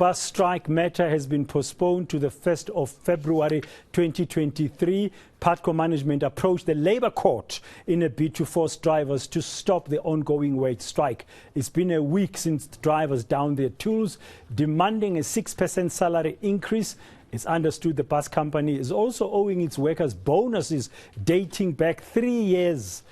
Bus strike matter has been postponed to the 1st of February 2023. Putco management approached the Labour Court in a bid to force drivers to stop the ongoing wage strike. It's been a week since drivers downed their tools, demanding a 6% salary increase. It's understood the bus company is also owing its workers bonuses dating back 3 years.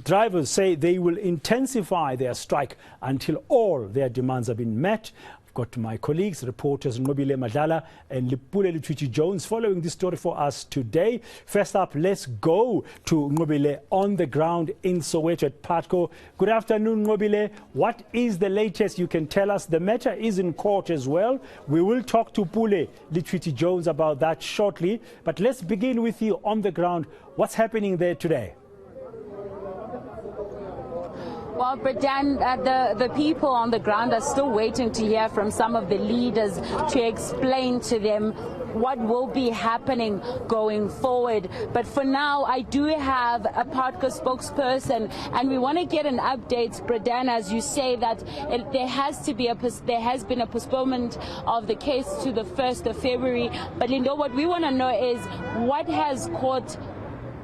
Drivers say they will intensify their strike until all their demands have been met. Got to my colleagues, reporters Nqobile Madlala and Putco Jones following this story for us today. First up, let's go to Nqobile on the ground in Soweto at Putco. Good afternoon, Nqobile. What is the latest you can tell us? The matter is in court as well. We will talk to Putco Jones about that shortly. But let's begin with you on the ground. What's happening there today? Well, Bredan, the people on the ground are still waiting to hear from some of the leaders to explain to them what will be happening going forward. But for now, I do have a Putco spokesperson, and we want to get an update, Bredan, as you say that there has been a postponement of the case to the 1st of February. But Lindo, what we want to know is what has court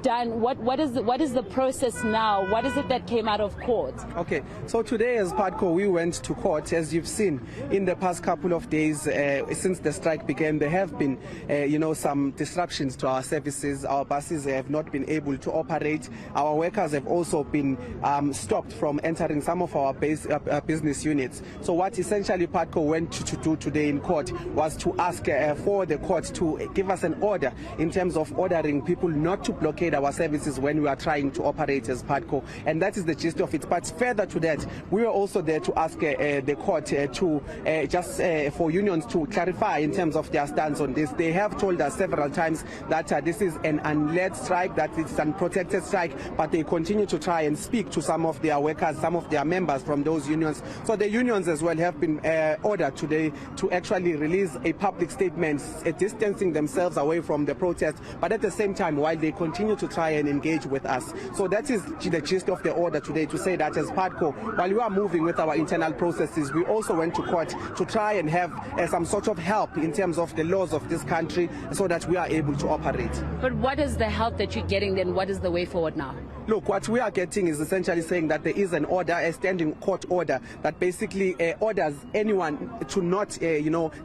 done? What is the process now? What is it that came out of court? Okay, so today as Putco we went to court. As you've seen in the past couple of days since the strike began, there have been some disruptions to our services. Our buses have not been able to operate. Our workers have also been stopped from entering some of our business units. So what essentially Putco went to do today in court was to ask for the court to give us an order in terms of ordering people not to blockade our services when we are trying to operate as Putco, and that is the gist of it. But further to that, we were also there to ask the court for unions to clarify in terms of their stance on this. They have told us several times that this is an unled strike, that it's an unprotected strike, but they continue to try and speak to some of their workers, some of their members from those unions. So the unions as well have been ordered today to actually release a public statement distancing themselves away from the protest, but at the same time while they continue to try and engage with us. So that is the gist of the order today, to say that as Putco, while we are moving with our internal processes, we also went to court to try and have some sort of help in terms of the laws of this country so that we are able to operate. But what is the help that you're getting then? What is the way forward now? Look, what we are getting is essentially saying that there is an order, a standing court order, that basically orders anyone to not,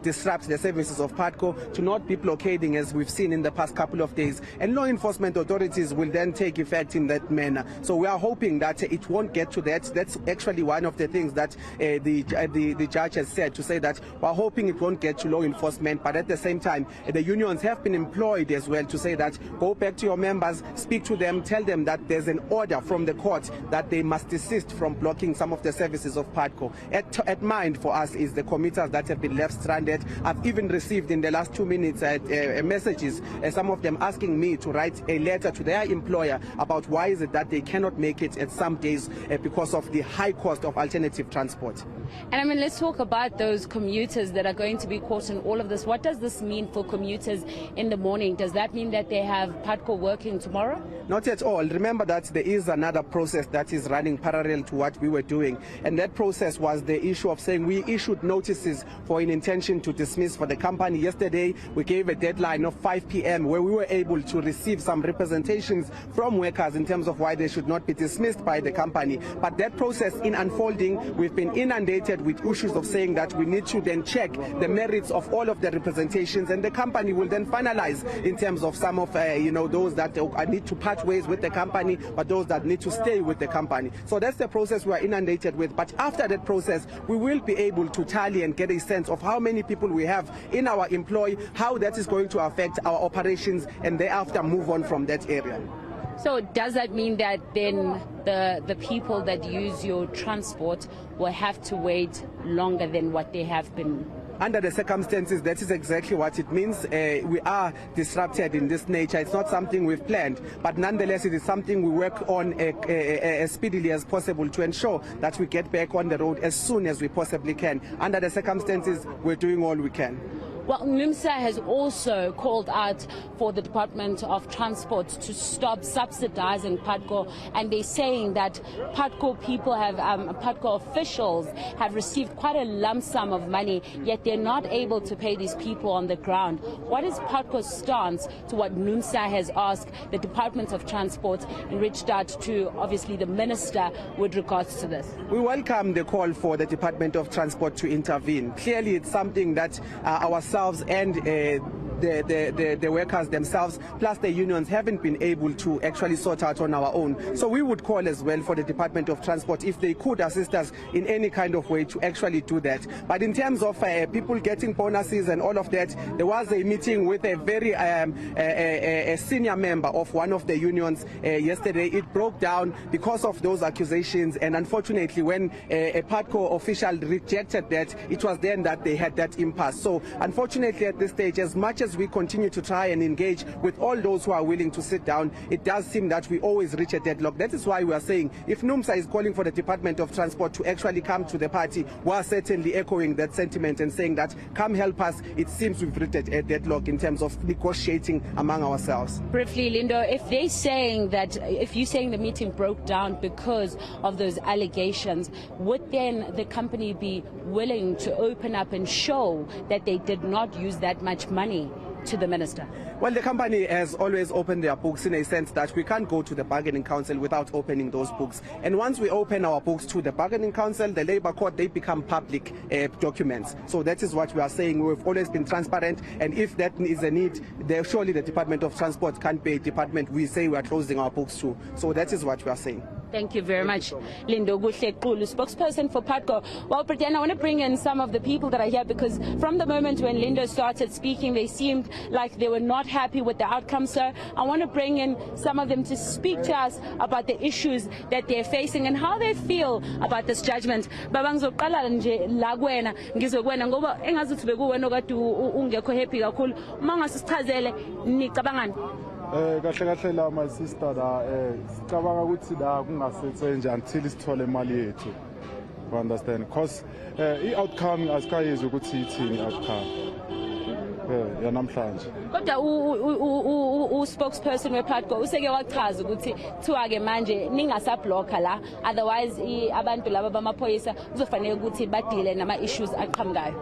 disrupt the services of Putco, to not be blockading as we've seen in the past couple of days. And law enforcement authorities will then take effect in that manner. So we are hoping that it won't get to that. That's actually one of the things that the judge has said, to say that we're hoping it won't get to law enforcement, but at the same time, the unions have been employed as well to say that go back to your members, speak to them, tell them that there's an order from the court that they must desist from blocking some of the services of Putco. At mind for us is the commuters that have been left stranded. I've even received in the last 2 minutes messages, some of them asking me to write a letter to their employer about why is it that they cannot make it at some days because of the high cost of alternative transport. And I mean, let's talk about those commuters that are going to be caught in all of this. What does this mean for commuters in the morning? Does that mean that they have Putco working tomorrow? Not at all. Remember that there is another process that is running parallel to what we were doing, and that process was the issue of saying we issued notices for an intention to dismiss for the company. Yesterday we gave a deadline of 5 p.m. where we were able to receive some representations from workers in terms of why they should not be dismissed by the company. But that process in unfolding, we've been inundated with issues of saying that we need to then check the merits of all of the representations, and the company will then finalize in terms of some of those that need to part ways with the company, but those that need to stay with the company. So that's the process we are inundated with. But after that process, we will be able to tally and get a sense of how many people we have in our employ, how that is going to affect our operations, and thereafter move on from that area. So does that mean that then the people that use your transport will have to wait longer than what they have been? Under the circumstances, that is exactly what it means. We are disrupted in this nature. It's not something we've planned, but nonetheless it is something we work on as speedily as possible to ensure that we get back on the road as soon as we possibly can. Under the circumstances, we're doing all we can. Well, NUMSA has also called out for the Department of Transport to stop subsidizing Putco, and they're saying that Putco people have, Putco officials have received quite a lump sum of money, yet they're not able to pay these people on the ground. What is Putco's stance to what NUMSA has asked the Department of Transport and reached out to, obviously, the Minister with regards to this? We welcome the call for the Department of Transport to intervene. Clearly, it's something that ourselves and the workers themselves, plus the unions, haven't been able to actually sort out on our own. So we would call as well for the Department of Transport, if they could assist us in any kind of way, to actually do that. But in terms of people getting bonuses and all of that, there was a meeting with a very a senior member of one of the unions yesterday. It broke down because of those accusations, and unfortunately when a Putco official rejected that, it was then that they had that impasse. So unfortunately at this stage, as much as we continue to try and engage with all those who are willing to sit down, it does seem that we always reach a deadlock. That is why we are saying, if NUMSA is calling for the Department of Transport to actually come to the party, we are certainly echoing that sentiment and saying that, come help us. It seems we've reached a deadlock in terms of negotiating among ourselves. Briefly, Lindo, if they're saying that, if you're saying the meeting broke down because of those allegations, would then the company be willing to open up and show that they did not use that much money to the minister? Well, the company has always opened their books, in a sense that we can't go to the bargaining council without opening those books. And once we open our books to the bargaining council, the labor court, they become public documents. So that is what we are saying. We've always been transparent, and if that is a need, surely the Department of Transport can't be a department we say we are closing our books to. So that is what we are saying. Thank you very much, Lindo Guhlekulu, spokesperson for Putco. Well, Britain, I want to bring in some of the people that are here, because from the moment when Lindo started speaking, they seemed like they were not happy with the outcome. So I want to bring in some of them to speak to us about the issues that they're facing and how they feel about this judgment. Baba ngizoqala nje la kuwena ngizokwena ngoba engazuthi bekuwena kade ungekho happy kakhulu. Uma ngasichazele nicabangani? Kahle la my sister la sicabanga ukuthi la kungasethe nje until isithole imali yethu. You understand? Because i-outcome asikayizwe ukuthi ithini outcome. Yanamhlanje. Kodwa u-spokesperson we-Putco useke wachaza ukuthi kuthiwa ke manje ningasabhlokha la, otherwise abantu laba bamaphoyisa kuzofanele ukuthi badile nama-issues aqhamukayo.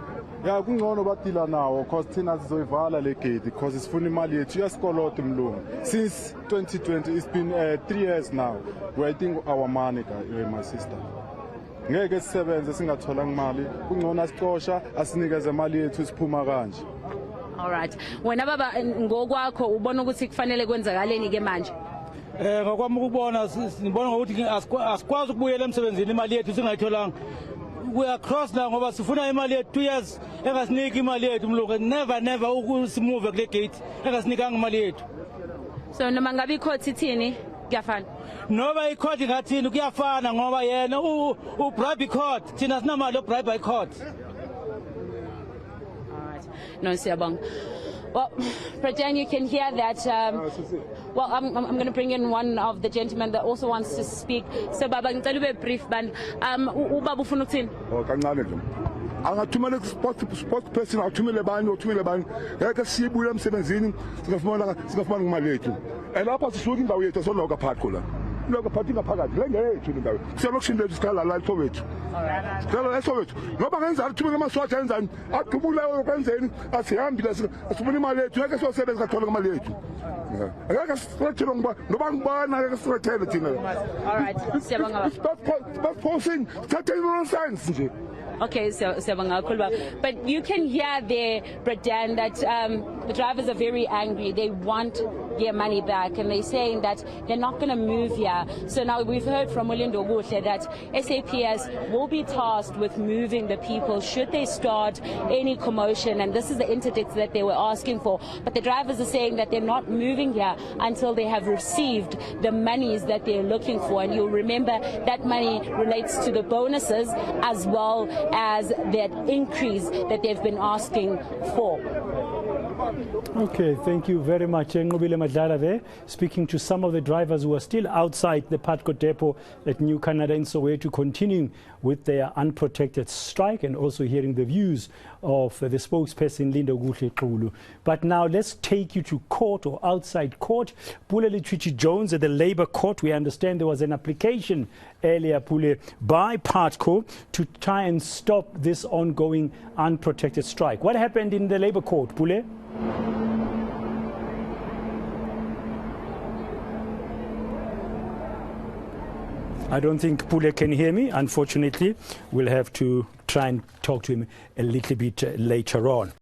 Yeah, kungcono badila nawo because thina sizoyivala le gate because sifuna imali yethu yasikoloto mlungu. Since 2020, it's been 3 years now waiting our money, my sister. Ngeke sisebenze singathola imali, kungcono asixosha asinikeze imali yethu siphuma kanje. All right. Wena baba ngokwakho ubona ukuthi kufanele kwenzakaleni ke manje? Ngokwami ukubona sibona ukuthi asikwazi ukubuyela emsebenzini imali yethu singayitholanga. We are cross now ngoba sifuna imali yethu 2 years engasiniki imali yethu mlungu. Never ukusimove kule gate engasinikanga imali yethu. So noma ngabe icourt ithini kuyafana? Noba icourt ngathini kuyafana ngoba yena bribe court thina sinamali bribe court. No, Siyabong. Well, Prajan, you can hear that. Well, I'm going to bring in one of the gentlemen that also wants to speak. So, Baba, ngicela ube brief band. Ubaba ufuna ukuthini? Oh, kancane nje. Angathumela spokesperson athumele bani ngeke sibuye emsebenzini singafumana imali yethu. Elapha sisuka indawo yethu sonoka Putco la. Lokho phathi ngaphakathi lengeyethu indawo. Siyalokushinda isikhala la eSoweto. Sikhala la eSoweto. Ngoba ngenzani thumela amaswathi enzani adubulayo kwenzeni asihambile asifuna imali yethu ngeke sosebenza kathola imali yethu. Ngeke sifrethele ngoba ngibana ngeke sifrethele thina. All right. Siyabonga. But posting thatha nonsense nje. Okay, so but you can hear there, Bradan, that the drivers are very angry. They want their money back, and they're saying that they're not going to move here. So now we've heard from Lindo Guhle that SAPS will be tasked with moving the people should they start any commotion, and this is the interdict that they were asking for. But the drivers are saying that they're not moving here until they have received the monies that they're looking for. And you'll remember that money relates to the bonuses as well as that increase that they've been asking for. Okay, thank you very much. Nqobile Madlala there, speaking to some of the drivers who are still outside the Putco depot at New Canada in Soweto, continuing with their unprotected strike, and also hearing the views of the spokesperson Linda Guhle. But now let's take you to court, or outside court. Pule Litwichi Jones at the Labour Court. We understand there was an application earlier, Pule, by Putco to try and stop this ongoing unprotected strike. What happened in the Labour Court, Pule? I don't think Pule can hear me, unfortunately. We'll have to try and talk to him a little bit later on.